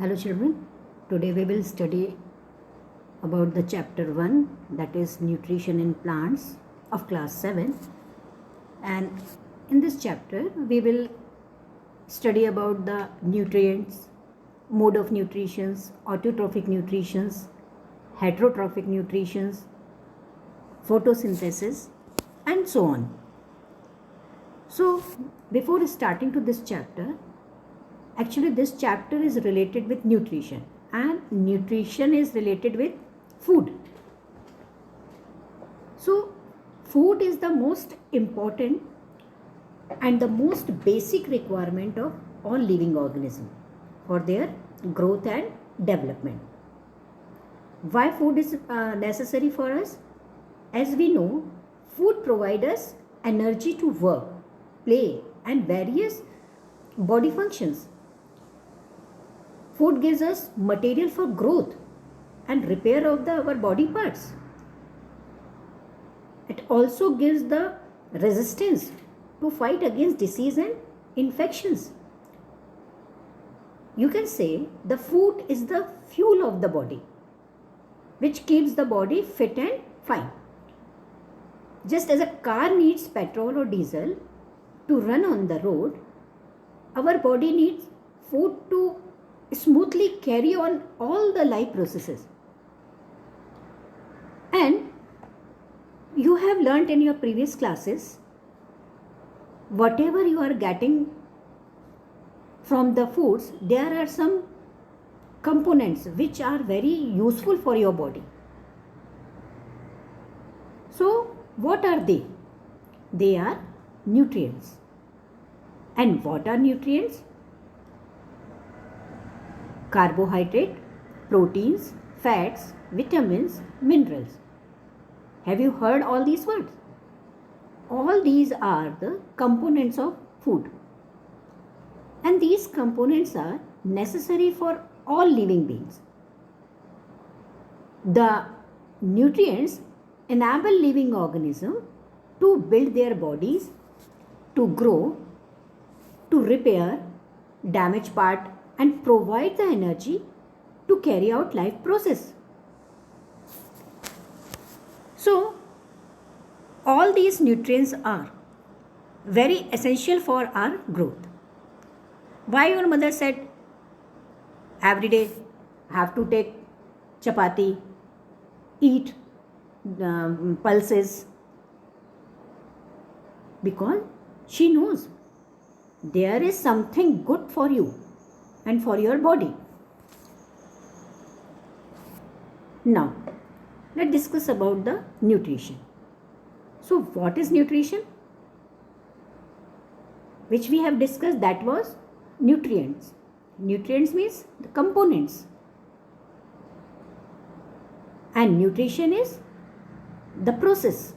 Hello children, today we will study about the chapter 1, that is nutrition in plants of class 7, and in this chapter we will study about the nutrients, mode of nutrition, autotrophic nutrition, heterotrophic nutrition, photosynthesis and so on. So before starting to this chapter, actually this chapter is related with nutrition and nutrition is related with food. So food is the most important and the most basic requirement of all living organisms for their growth and development. Why food is necessary for us? As we know, food provides us energy to work, play and various body functions. Food gives us material for growth and repair of our body parts. It also gives the resistance to fight against disease and infections. You can say the food is the fuel of the body, which keeps the body fit and fine. Just as a car needs petrol or diesel to run on the road, our body needs food to smoothly carry on all the life processes. And you have learnt in your previous classes, whatever you are getting from the foods, there are some components which are very useful for your body. So what are they? They are nutrients. And what are nutrients? Carbohydrate, proteins, fats, vitamins, minerals. Have you heard all these words? All these are the components of food. And these components are necessary for all living beings. The nutrients enable living organisms to build their bodies, to grow, to repair damaged part and provide the energy to carry out life process. So all these nutrients are very essential for our growth. Why your mother said every day have to take chapati, eat pulses? Because she knows there is something good for you and for your body. Now, let's discuss about the nutrition. So, what is nutrition? Which we have discussed, that was nutrients. Nutrients means the components. And nutrition is the process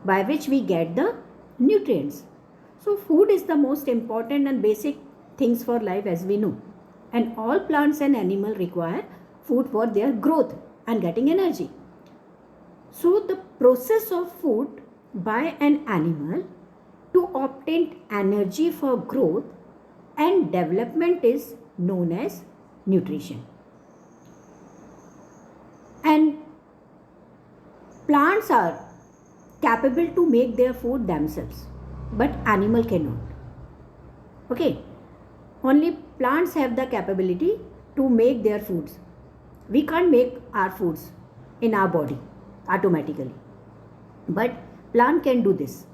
by which we get the nutrients. So, food is the most important and basic things for life, as we know, and all plants and animals require food for their growth and getting energy. So the process of food by an animal to obtain energy for growth and development is known as nutrition. And plants are capable to make their food themselves, but animal cannot. Okay. Only plants have the capability to make their foods. We can't make our foods in our body automatically. But plant can do this.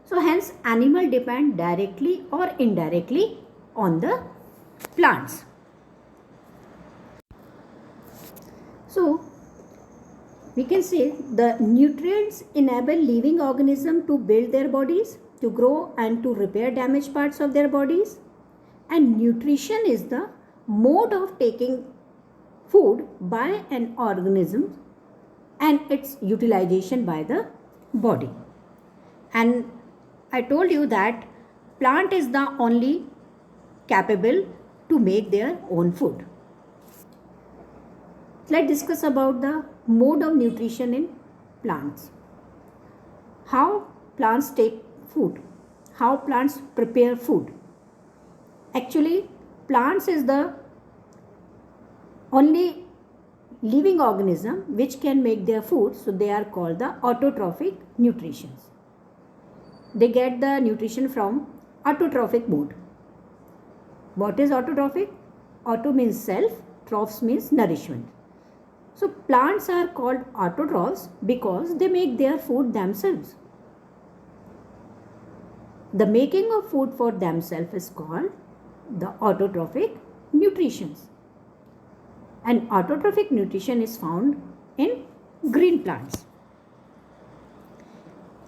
So hence animal depend directly or indirectly on the plants. So we can say the nutrients enable living organisms to build their bodies, to grow and to repair damaged parts of their bodies. And nutrition is the mode of taking food by an organism and its utilization by the body. And I told you that plant is the only capable to make their own food. Let's discuss about the mode of nutrition in plants. How plants take food, how plants prepare food. Actually, plants is the only living organism which can make their food, so they are called the autotrophic nutritions. They get the nutrition from autotrophic mode. What is autotrophic? Auto means self, trophs means nourishment. So plants are called autotrophs because they make their food themselves. The making of food for themselves is called the autotrophic nutritions. And autotrophic nutrition is found in green plants.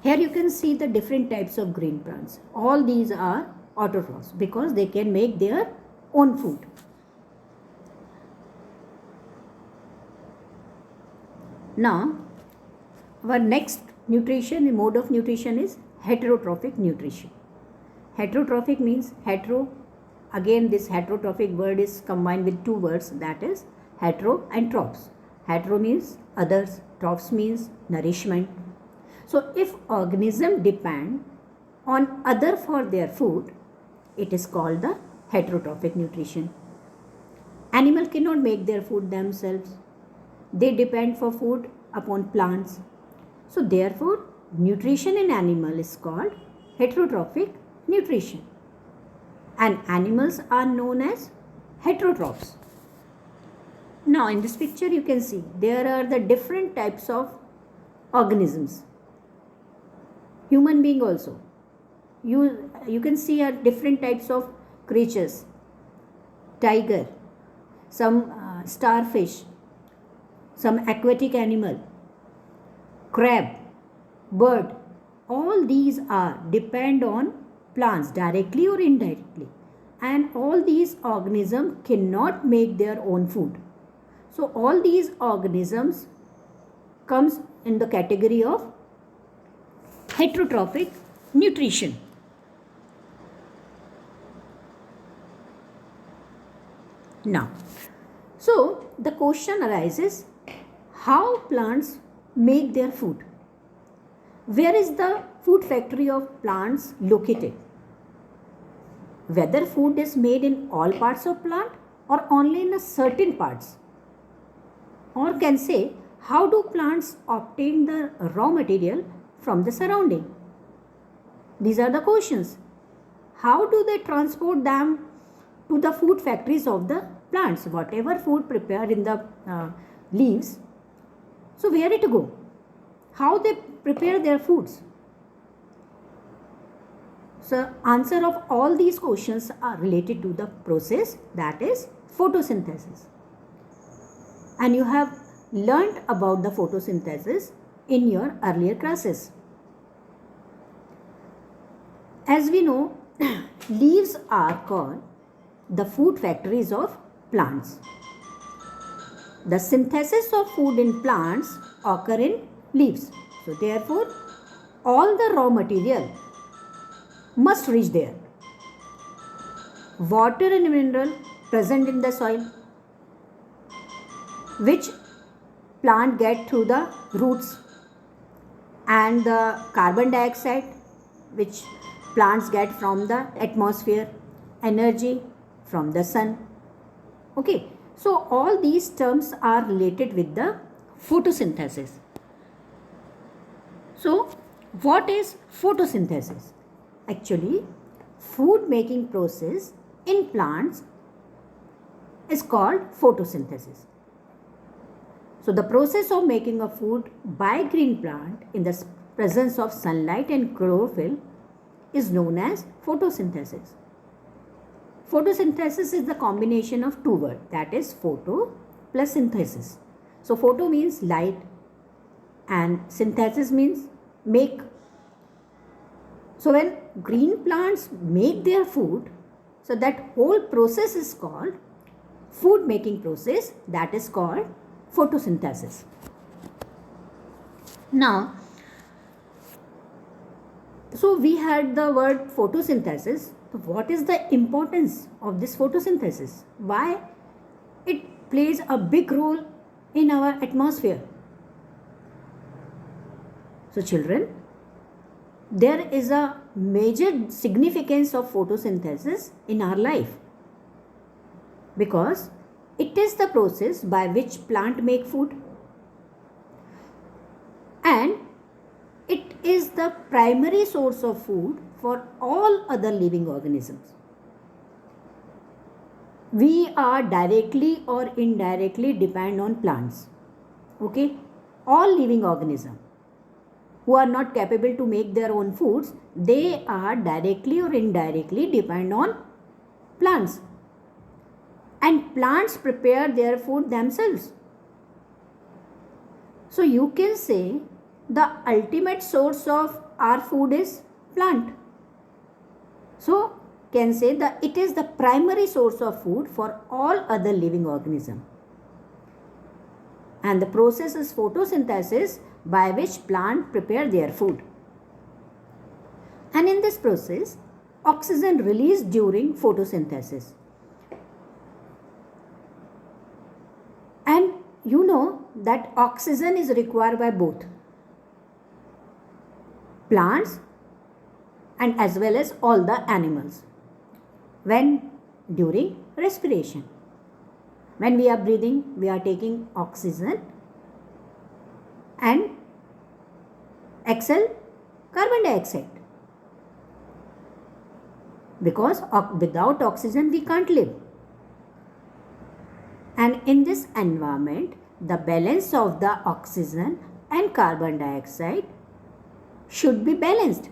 Here you can see the different types of green plants. All these are autotrophs because they can make their own food. Now, our next nutrition mode of nutrition is heterotrophic nutrition. Heterotrophic means hetero. Again, this heterotrophic word is combined with two words, that is hetero and trophs. Hetero means others, trophs means nourishment. So if organism depend on other for their food, it is called the heterotrophic nutrition. Animal cannot make their food themselves. They depend for food upon plants. So therefore, nutrition in animal is called heterotrophic nutrition. And animals are known as heterotrophs. Now in this picture you can see there are the different types of organisms. Human being also. You can see different types of creatures. Tiger, some starfish, some aquatic animal, crab, bird. All these are depend on plants directly or indirectly, and all these organisms cannot make their own food. So all these organisms comes in the category of heterotrophic nutrition. Now, so the question arises, how plants make their food? Where is the food factory of plants located? Whether food is made in all parts of plant or only in a certain parts? Or can say, how do plants obtain the raw material from the surrounding? These are the questions. How do they transport them to the food factories of the plants? Whatever food prepared in the leaves, so where it go? How they prepare their foods? So answer of all these questions are related to the process, that is photosynthesis. And you have learnt about the photosynthesis in your earlier classes. As we know, leaves are called the food factories of plants. The synthesis of food in plants occur in leaves. So therefore, all the raw material must reach there. Water and mineral present in the soil, which plant get through the roots, and the carbon dioxide which plants get from the atmosphere, energy from the sun. Okay, so all these terms are related with the photosynthesis. So what is photosynthesis? Actually, food making process in plants is called photosynthesis. So the process of making of food by green plant in the presence of sunlight and chlorophyll is known as photosynthesis. Photosynthesis is the combination of two words, that is photo plus synthesis. So photo means light and synthesis means make. So when green plants make their food, so that whole process is called food making process, that is called photosynthesis. Now, so we had the word photosynthesis. So what is the importance of this photosynthesis? Why it plays a big role in our atmosphere? So children, there is a major significance of photosynthesis in our life, because it is the process by which plant make food, and it is the primary source of food for all other living organisms. We are directly or indirectly depend on plants. Okay, all living organisms who are not capable to make their own foods, they are directly or indirectly depend on plants, and plants prepare their food themselves. So you can say the ultimate source of our food is plant. So can say that it is the primary source of food for all other living organisms, and the process is photosynthesis by which plants prepare their food. And in this process, oxygen released during photosynthesis. And you know that oxygen is required by both plants and as well as all the animals when during respiration. When we are breathing, we are taking oxygen and exhale carbon dioxide, because without oxygen we can't live. And in this environment, the balance of the oxygen and carbon dioxide should be balanced,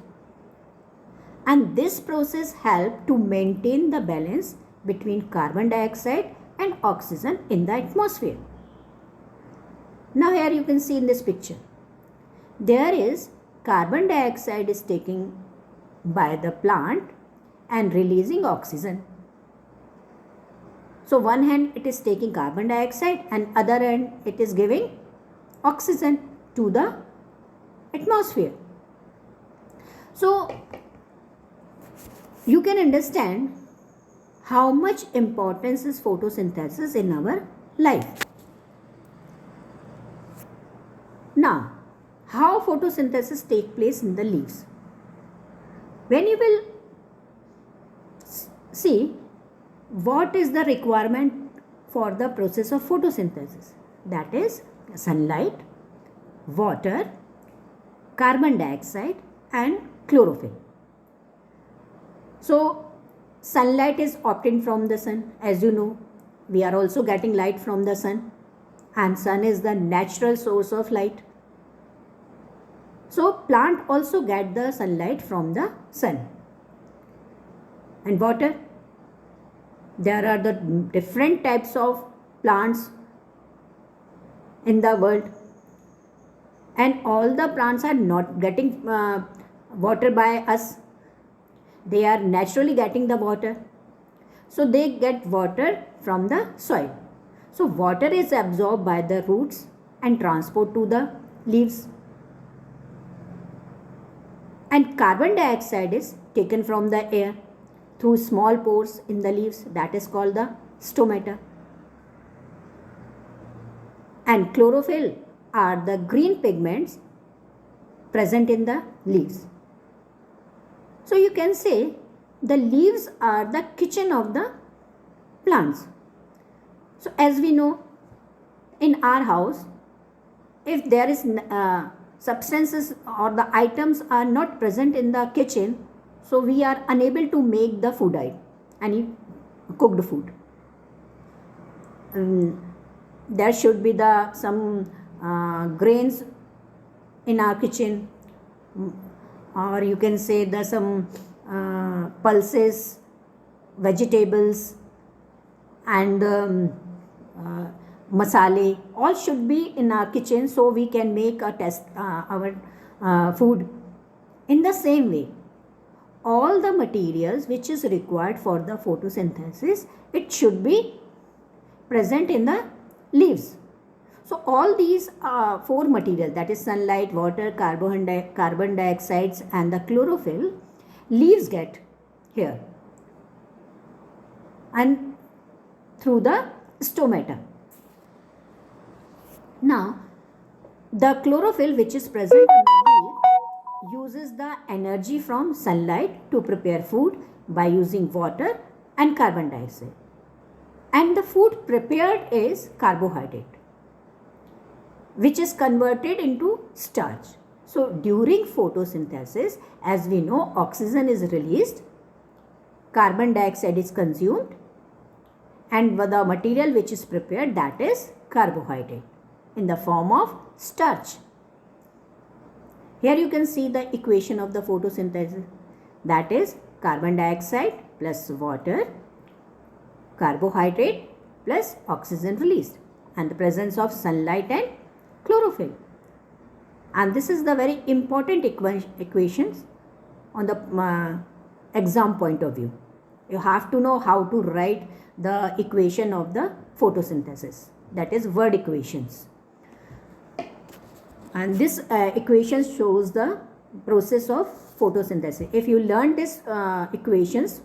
and this process helps to maintain the balance between carbon dioxide and oxygen in the atmosphere. Now here you can see in this picture, there is carbon dioxide is taken by the plant and releasing oxygen. So one hand it is taking carbon dioxide and other hand it is giving oxygen to the atmosphere. So you can understand how much importance is photosynthesis in our life. Now, how photosynthesis take place in the leaves? When you will see what is the requirement for the process of photosynthesis, that is sunlight, water, carbon dioxide and chlorophyll. So sunlight is obtained from the sun. As you know, we are also getting light from the sun, and sun is the natural source of light. So plant also get the sunlight from the sun. And water, there are the different types of plants in the world, and all the plants are not getting water by us. They are naturally getting the water. So they get water from the soil. So water is absorbed by the roots and transport to the leaves. And carbon dioxide is taken from the air through small pores in the leaves, that is called the stomata. And chlorophyll are the green pigments present in the leaves. So you can say the leaves are the kitchen of the plants. So as we know, in our house, if there is substances or the items are not present in the kitchen, so we are unable to make the food item, any cooked food. There should be some grains in our kitchen, or you can say some pulses, vegetables and masale, all should be in our kitchen so we can make our food. In the same way, all the materials which is required for the photosynthesis, it should be present in the leaves. So all these four materials, that is sunlight, water, carbon dioxide and the chlorophyll, leaves get here and through the stomata. Now the chlorophyll which is present in the leaf uses the energy from sunlight to prepare food by using water and carbon dioxide. and the food prepared is carbohydrate, which is converted into starch. So during photosynthesis, as we know, oxygen is released, carbon dioxide is consumed, and the material which is prepared, that is carbohydrate in the form of starch. Here you can see the equation of the photosynthesis, that is carbon dioxide plus water, carbohydrate plus oxygen released, and the presence of sunlight and chlorophyll. And this is the very important equations on the exam point of view. You have to know how to write the equation of the photosynthesis, that is word equations. And this equation shows the process of photosynthesis. If you learn this equations,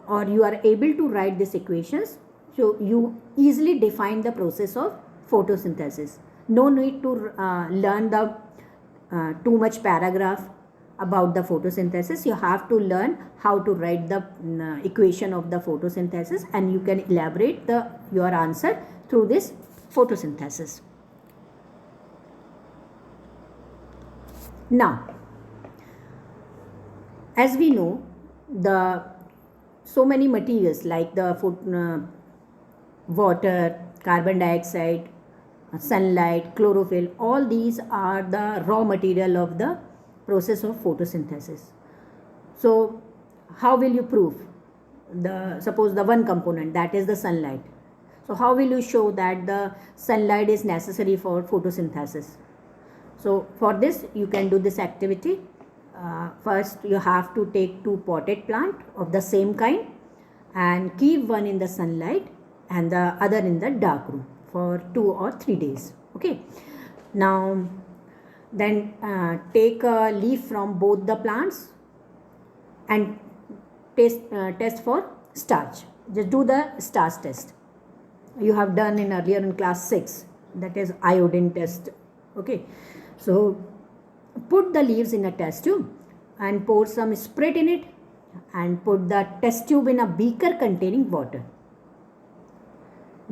or you are able to write these equations, so you easily define the process of photosynthesis. No need to learn the too much paragraph about the photosynthesis. You have to learn how to write the equation of the photosynthesis, and you can elaborate your answer through this photosynthesis. Now, as we know, so many materials like the water, carbon dioxide, sunlight, chlorophyll, all these are the raw material of the process of photosynthesis. So how will you prove? Suppose the one component, that is the sunlight. So how will you show that the sunlight is necessary for photosynthesis? So for this you can do this activity. First you have to take 2 potted plant of the same kind and keep one in the sunlight and the other in the dark room for 2 or 3 days. Okay. Now then take a leaf from both the plants and test for starch. Just do the starch test. You have done earlier in class 6, that is iodine test. Okay. So put the leaves in a test tube and pour some spirit in it and put the test tube in a beaker containing water.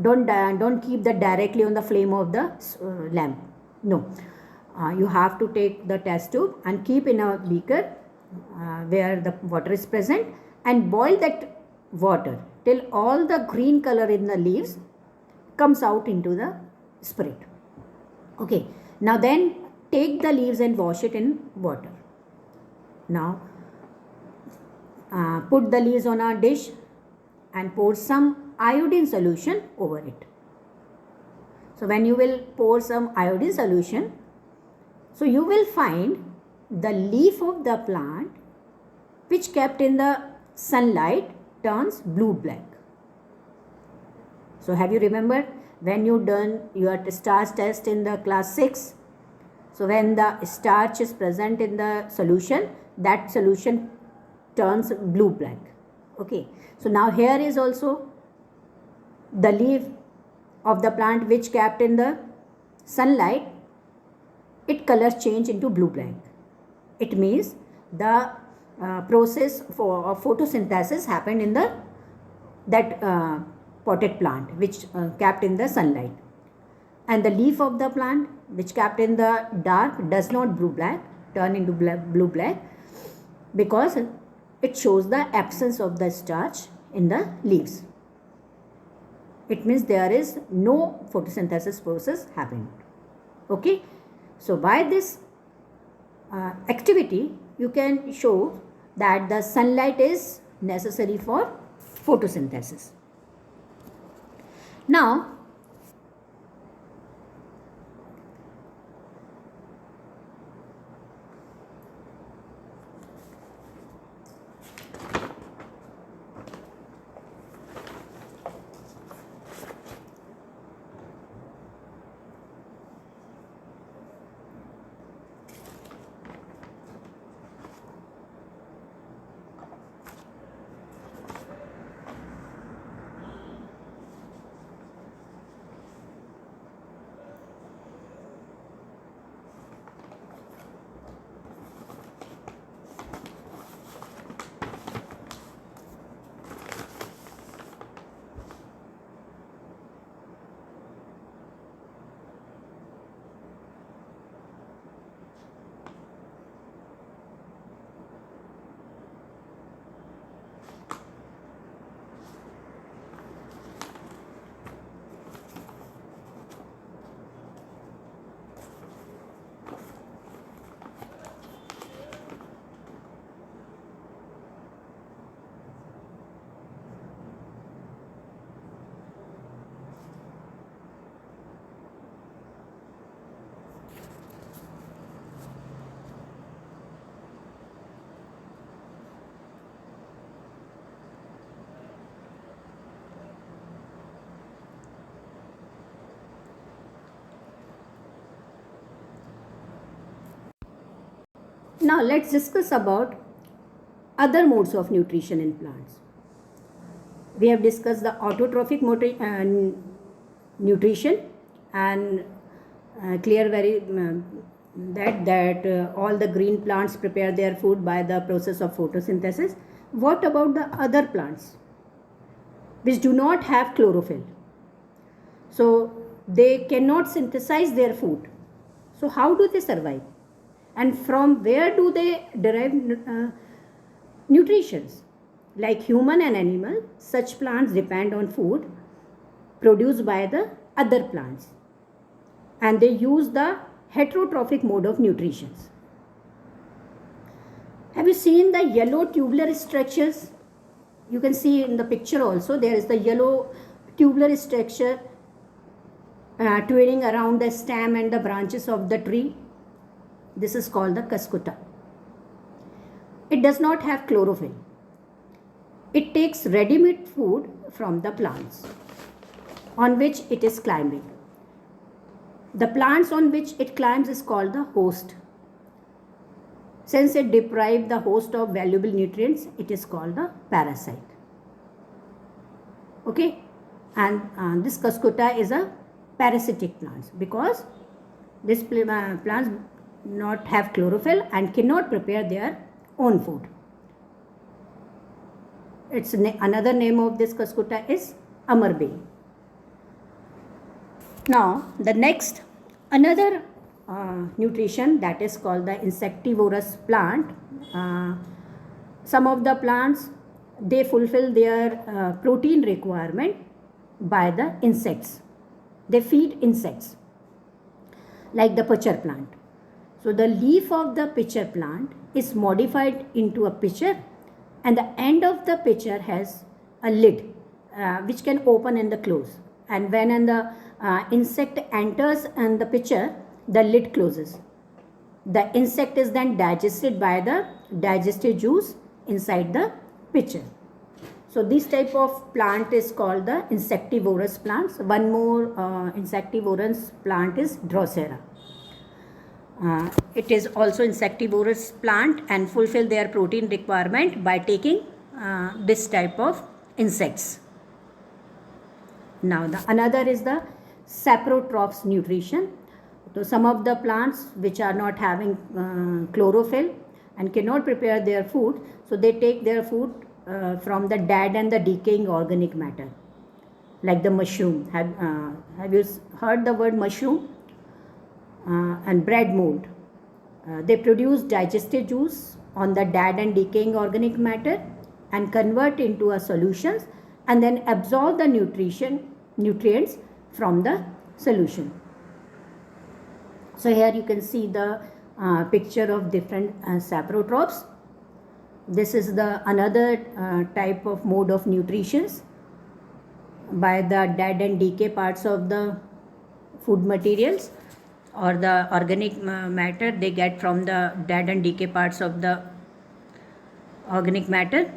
Don't keep that directly on the flame of the lamp. No. You have to take the test tube and keep in a beaker where the water is present and boil that water till all the green color in the leaves comes out into the spirit. Okay. Now then take the leaves and wash it in water. Now put the leaves on a dish and pour some iodine solution over it. So when you will pour some iodine solution, so you will find the leaf of the plant which kept in the sunlight turns blue-black. So have you remembered when you done your starch test in the class 6? So when the starch is present in the solution, that solution turns blue-black. Okay. So now here is also the leaf of the plant which kept in the sunlight, it color change into blue-black. It means the process of photosynthesis happened in that potted plant which kept in the sunlight, and the leaf of the plant which kept in the dark does not turn into blue-black because it shows the absence of the starch in the leaves. It means there is no photosynthesis process happening. Okay. So by this activity you can show that the sunlight is necessary for photosynthesis. Now Now let's discuss about other modes of nutrition in plants. We have discussed the autotrophic nutrition and clear very that all the green plants prepare their food by the process of photosynthesis. What about the other plants which do not have chlorophyll? So they cannot synthesize their food. So how do they survive? And from where do they derive nutritions? Like human and animal, such plants depend on food produced by the other plants, and they use the heterotrophic mode of nutrition. Have you seen the yellow tubular structures? You can see in the picture also, there is the yellow tubular structure twirling around the stem and the branches of the tree. This is called the cuscuta. It does not have chlorophyll. It takes ready-made food from the plants on which it is climbing. The plants on which it climbs is called the host. Since it deprives the host of valuable nutrients, it is called the parasite. Okay, and this cuscuta is a parasitic plant because this plants not have chlorophyll and cannot prepare their own food. Its another name of this cuscuta is amarbe. Now the next another nutrition that is called the insectivorous plant. Some of the plants, they fulfill their protein requirement by the insects. They feed insects like the pitcher plant. So the leaf of the pitcher plant is modified into a pitcher, and the end of the pitcher has a lid which can open and close. And when the insect enters in the pitcher, the lid closes. The insect is then digested by the digestive juice inside the pitcher. So this type of plant is called the insectivorous plants. One more insectivorous plant is Drosera. It is also insectivorous plant and fulfill their protein requirement by taking this type of insects. Now another is the saprotrophs nutrition. So some of the plants which are not having chlorophyll and cannot prepare their food, so they take their food from the dead and the decaying organic matter, like the mushroom. Have you heard the word mushroom? And bread mold. They produce digestive juice on the dead and decaying organic matter and convert into a solutions and then absorb the nutrients from the solution. So here you can see the picture of different saprotrophs. This is the another type of mode of nutrition by the dead and decay parts of the food materials, or the organic matter they get from the dead and decay parts of the organic matter.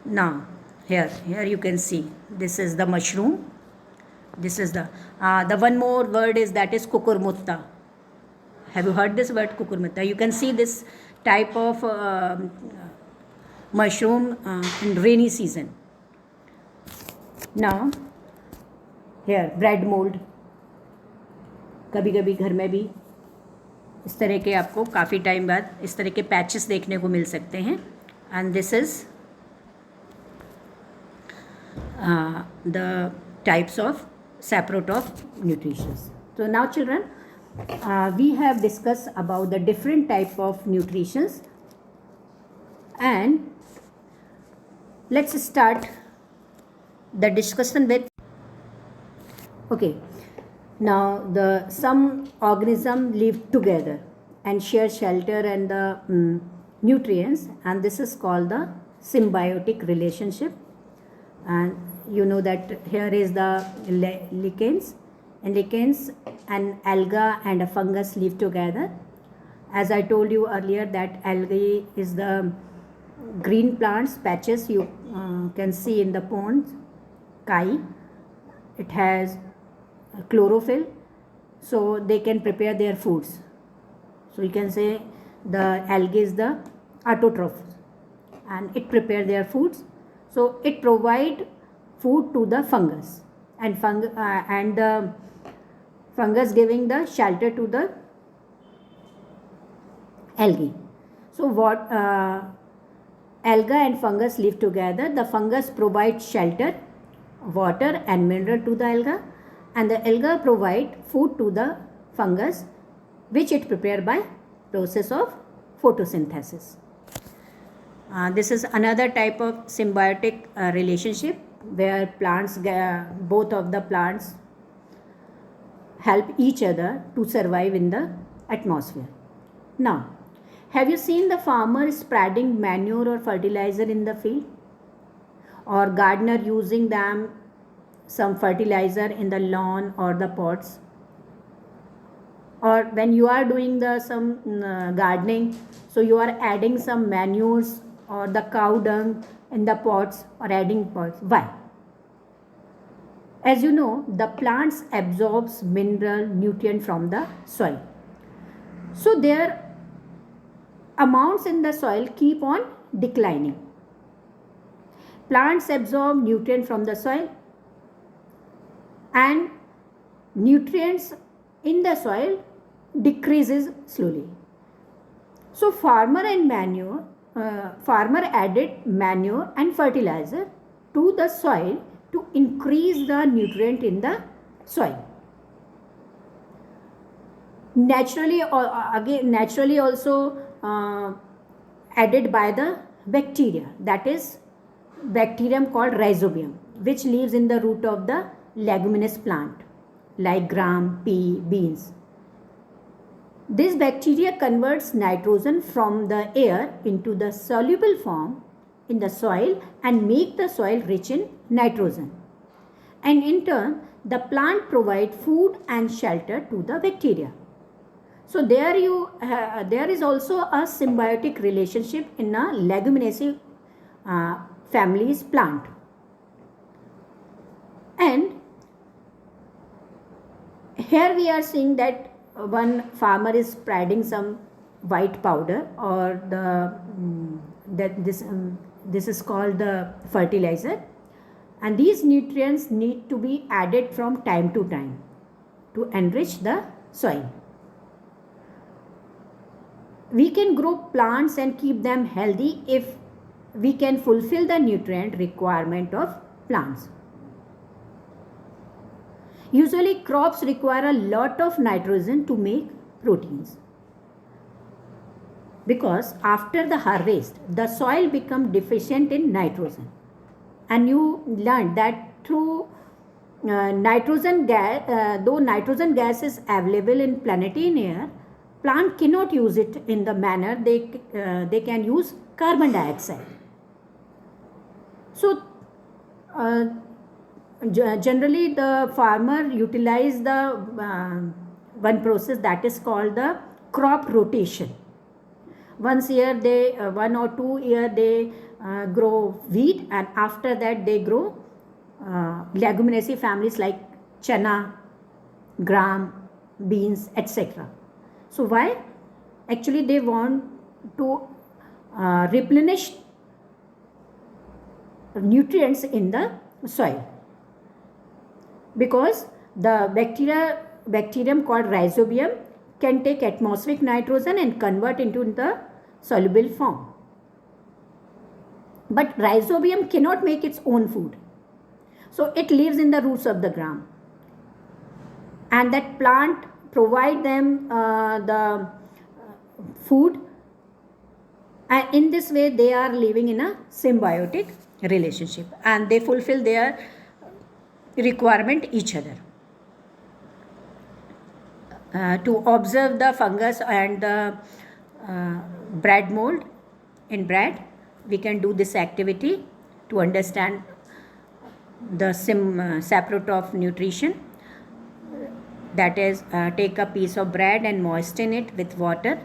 Now here you can see this is the mushroom. This is the one more word is that is cucurbita. Have you heard this word cucurbita? You can see this type of mushroom in rainy season. Now here bread mold. कभी कभी घर में भी इस तरह के आपको काफ़ी टाइम बाद इस तरह के पैचेस देखने को मिल सकते हैं. And this is the types of saprotroph nutrition. So now children, we have discussed about the different type of nutritions, and let's start the discussion with, okay, now some organisms live together and share shelter and the nutrients, and this is called the symbiotic relationship. And you know that here is the lichens, and lichens and alga and a fungus live together. As I told you earlier that algae is the green plants patches you can see in the ponds. Kai, it has chlorophyll, so they can prepare their foods. So you can say the algae is the autotroph, and it prepare their foods. So it provide food to the fungus, and the fungus giving the shelter to the algae. So what alga and fungus live together. The fungus provides shelter, water and mineral to the alga, and the alga provide food to the fungus, which it prepare by process of photosynthesis. This is another type of symbiotic relationship where both of the plants help each other to survive in the atmosphere. Now, have you seen the farmer spreading manure or fertilizer in the field, or gardener using some fertilizer in the lawn or the pots? Or when you are doing some gardening, so you are adding some manures or the cow dung in the pots or adding pots. Why? As you know, the plants absorbs mineral nutrient from the soil. So their amounts in the soil keep on declining. Plants absorb nutrient from the soil, and nutrients in the soil decreases slowly. So farmer added manure and fertilizer to the soil to increase the nutrient in the soil. Naturally also added by the bacteria, that is bacterium called rhizobium, which lives in the root of the leguminous plant like gram, pea, beans. This bacteria converts nitrogen from the air into the soluble form in the soil and make the soil rich in nitrogen. And in turn, the plant provide food and shelter to the bacteria. So there is also a symbiotic relationship in a leguminaceae family's plant. And here we are seeing that one farmer is spreading some white powder, or this is called the fertilizer, and these nutrients need to be added from time to time to enrich the soil. We can grow plants and keep them healthy if we can fulfill the nutrient requirement of plants. Usually crops require a lot of nitrogen to make proteins, because after the harvest the soil becomes deficient in nitrogen, and you learned that through nitrogen gas, though nitrogen gas is available in planetary air, plant cannot use it in the manner they can use carbon dioxide. So generally the farmer utilize the one process that is called the crop rotation. Once year they 1 or 2 year they grow wheat, and after that they grow leguminaceae families like chana, gram, beans, etc. So why? Actually they want to replenish nutrients in the soil, because the bacterium called rhizobium can take atmospheric nitrogen and convert into the soluble form. But rhizobium cannot make its own food, so it lives in the roots of the gram, and that plant provide them the food, and in this way they are living in a symbiotic relationship, and they fulfill their requirement each other. To observe the fungus and the bread mold in bread, we can do this activity to understand the saprotroph nutrition. That is, take a piece of bread and moisten it with water,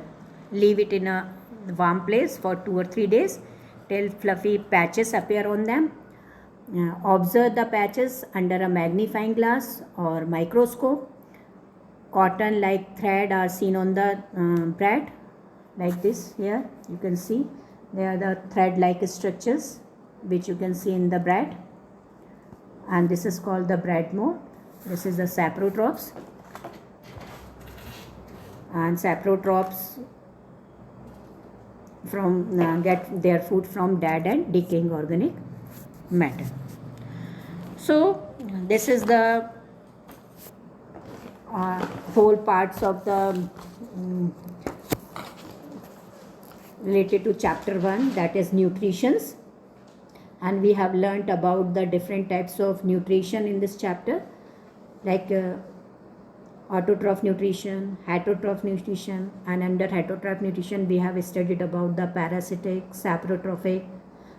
leave it in a warm place for 2 or 3 days till fluffy patches appear on them. Observe the patches under a magnifying glass or microscope. cotton like thread are seen on the bread, like this. Here you can see they are the thread like structures which you can see in the bread, and this is called the bread mold. This is the saprotrophs, and saprotrophs from get their food from dead and decaying organic matter. So this is the whole parts of the related to chapter 1, that is nutritions, and we have learnt about the different types of nutrition in this chapter, like autotroph nutrition, heterotroph nutrition, and under heterotroph nutrition we have studied about the parasitic, saprotrophic,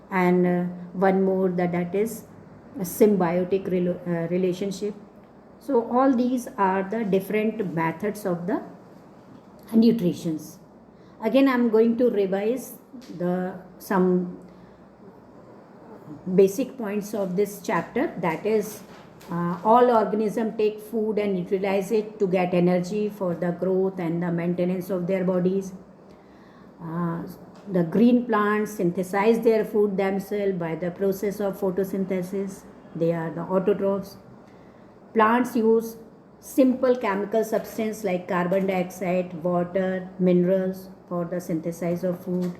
and one more that is a symbiotic relationship. So all these are the different methods of the nutritions. Again, I am going to revise some basic points of this chapter, that is all organisms take food and utilize it to get energy for the growth and the maintenance of their bodies. The green plants synthesize their food themselves by the process of photosynthesis. They are the autotrophs. Plants use simple chemical substance like carbon dioxide, water, minerals for the synthesis of food.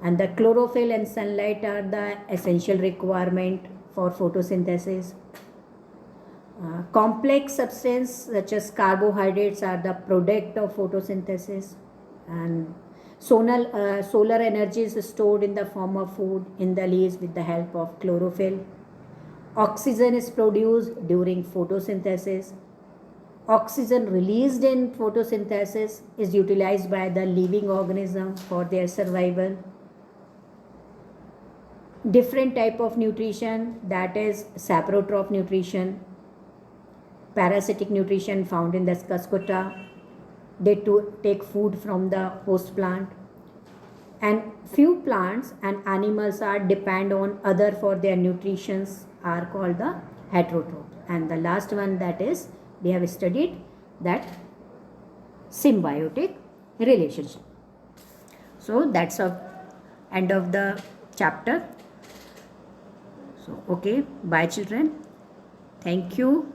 And the chlorophyll and sunlight are the essential requirement for photosynthesis. Complex substance such as carbohydrates are the product of photosynthesis, and solar energy is stored in the form of food in the leaves with the help of chlorophyll. Oxygen is produced during photosynthesis. Oxygen released in photosynthesis is utilized by the living organism for their survival. Different type of nutrition, that is saprotroph nutrition, parasitic nutrition found in the Cuscuta. They take food from the host plant, and few plants and animals are depend on other for their nutritions are called the heterotrophs. And the last one, that is we have studied that symbiotic relationship. So that's the end of the chapter. So okay, bye children, thank you.